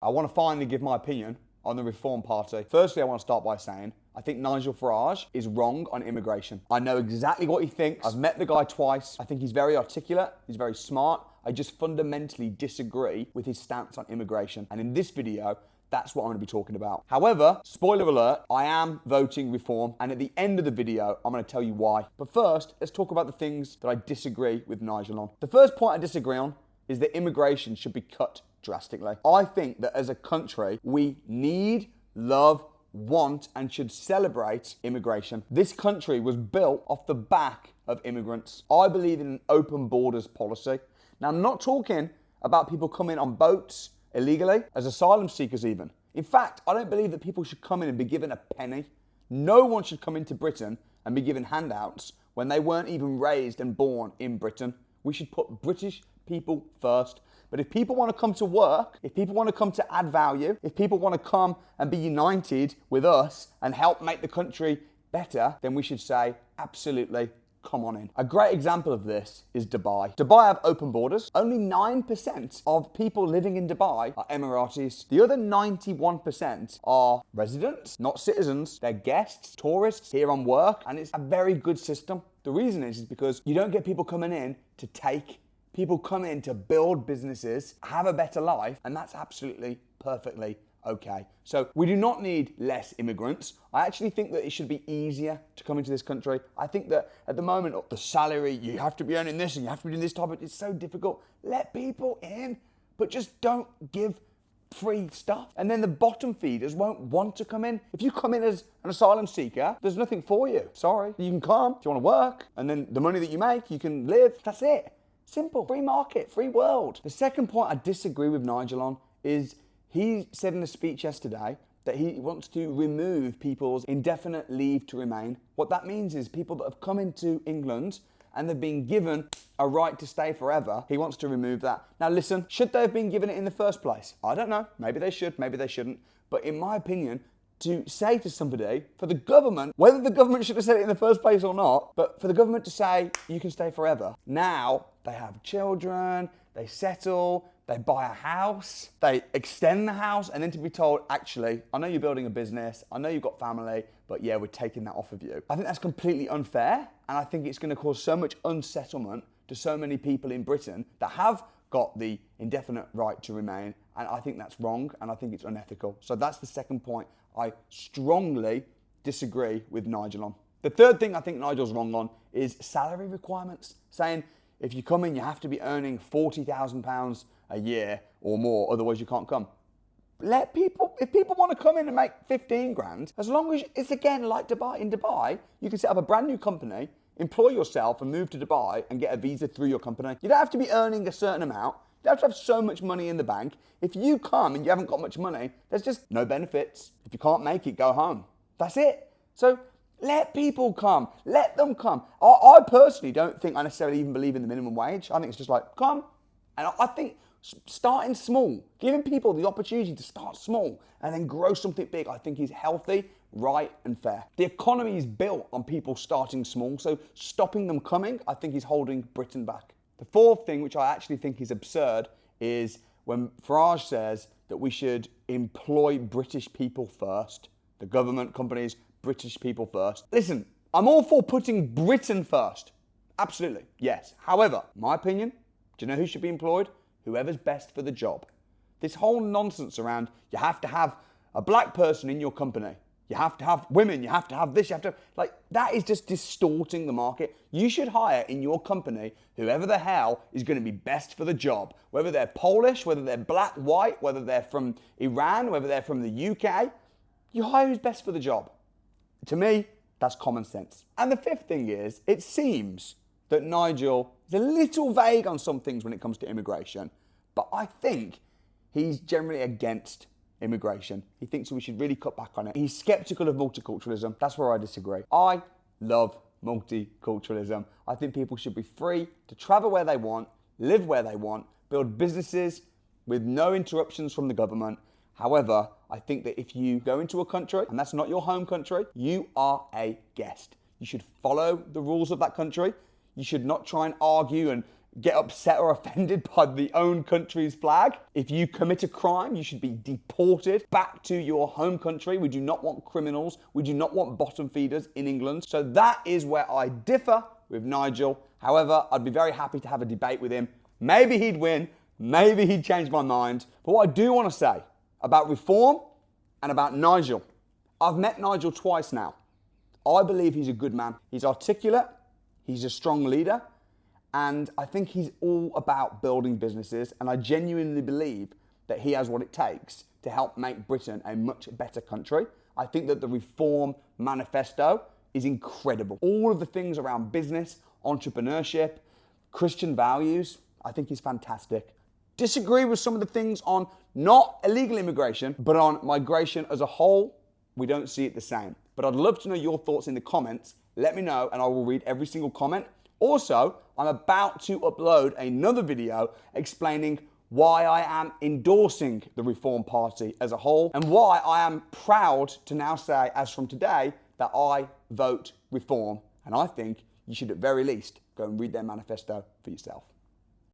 I want to finally give my opinion on the Reform Party. Firstly, I want to start by saying I think Nigel Farage is wrong on immigration. I know exactly what he thinks. I've met the guy twice. I think he's very articulate. He's very smart. I just fundamentally disagree with his stance on immigration. And in this video, that's what I'm going to be talking about. However, spoiler alert, I am voting Reform. And at the end of the video, I'm going to tell you why. But first, let's talk about the things that I disagree with Nigel on. The first point I disagree on is that immigration should be cut drastically. I think that as a country, we need, love, want, and should celebrate immigration. This country was built off the back of immigrants. I believe in an open borders policy. Now, I'm not talking about people coming on boats illegally, as asylum seekers even. In fact, I don't believe that people should come in and be given a penny. No one should come into Britain and be given handouts when they weren't even raised and born in Britain. We should put British people first. But if people want to come to work, if people want to come to add value, if people want to come and be united with us and help make the country better, then we should say, absolutely, come on in. A great example of this is Dubai. Dubai have open borders. Only 9% of people living in Dubai are Emiratis. The other 91% are residents, not citizens. They're guests, tourists here on work, and it's a very good system. The reason is because you don't get people coming in to take. People come in to build businesses, have a better life, and that's absolutely perfectly okay. So we do not need less immigrants. I actually think that it should be easier to come into this country. I think that at the moment, the salary, you have to be earning this and you have to be doing this type of, it's so difficult. Let people in, but just don't give free stuff. And then the bottom feeders won't want to come in. If you come in as an asylum seeker, there's nothing for you. Sorry. You can come if you want to work, and then the money that you make, you can live. That's it. Simple. Free market, free world. The second point I disagree with Nigel on is he said in a speech yesterday that he wants to remove people's indefinite leave to remain. What that means is people that have come into England and they've been given a right to stay forever, he wants to remove that. Now listen, should they have been given it in the first place? I don't know. Maybe they should, maybe they shouldn't. But in my opinion, to say to somebody, for the government, whether the government should have said it in the first place or not, but for the government to say, you can stay forever. Now, they have children, they settle, they buy a house, they extend the house, and then to be told, actually, I know you're building a business, I know you've got family, but yeah, we're taking that off of you. I think that's completely unfair, and I think it's going to cause so much unsettlement to so many people in Britain that have got the indefinite right to remain, and I think that's wrong, and I think it's unethical. So that's the second point I strongly disagree with Nigel on. The third thing I think Nigel's wrong on is salary requirements, saying if you come in, you have to be earning £40,000 a year or more, otherwise you can't come. Let people, if people want to come in and make 15 grand, as long as it's again like Dubai, in Dubai, you can set up a brand new company, employ yourself and move to Dubai and get a visa through your company. You don't have to be earning a certain amount. You don't have to have so much money in the bank. If you come and you haven't got much money, there's just no benefits. If you can't make it, go home. That's it. So let people come. Let them come. I personally don't think I necessarily even believe in the minimum wage. I think it's just like, come. And I think starting small, giving people the opportunity to start small and then grow something big, I think is healthy, right, and fair. The economy is built on people starting small, so stopping them coming, I think, is holding Britain back. The fourth thing, which I actually think is absurd, is when Farage says that we should employ British people first. The government, companies, British people first. Listen, I'm all for putting Britain first. Absolutely, yes. However, my opinion, do you know who should be employed? Whoever's best for the job. This whole nonsense around you have to have a black person in your company. You have to have women, you have to have this, you have to, like, that is just distorting the market. You should hire in your company whoever the hell is going to be best for the job. Whether they're Polish, whether they're black, white, whether they're from Iran, whether they're from the UK, you hire who's best for the job. To me, that's common sense. And the fifth thing is, it seems that Nigel is a little vague on some things when it comes to immigration, but I think he's generally against immigration. He thinks we should really cut back on it. He's skeptical of multiculturalism. That's where I disagree. I love multiculturalism. I think people should be free to travel where they want, live where they want, build businesses with no interruptions from the government. However, I think that if you go into a country and that's not your home country, you are a guest. You should follow the rules of that country. You should not try and argue and get upset or offended by the own country's flag. If you commit a crime, you should be deported back to your home country. We do not want criminals. We do not want bottom feeders in England. So that is where I differ with Nigel. However, I'd be very happy to have a debate with him. Maybe he'd win. Maybe he'd change my mind. But what I do want to say about reform and about Nigel, I've met Nigel twice now. I believe he's a good man. He's articulate. He's a strong leader. And I think he's all about building businesses. And I genuinely believe that he has what it takes to help make Britain a much better country. I think that the Reform Manifesto is incredible. All of the things around business, entrepreneurship, Christian values, I think is fantastic. Disagree with some of the things on not illegal immigration, but on migration as a whole. We don't see it the same. But I'd love to know your thoughts in the comments. Let me know and I will read every single comment. Also, I'm about to upload another video explaining why I am endorsing the Reform Party as a whole and why I am proud to now say, as from today, that I vote Reform. And I think you should at very least go and read their manifesto for yourself.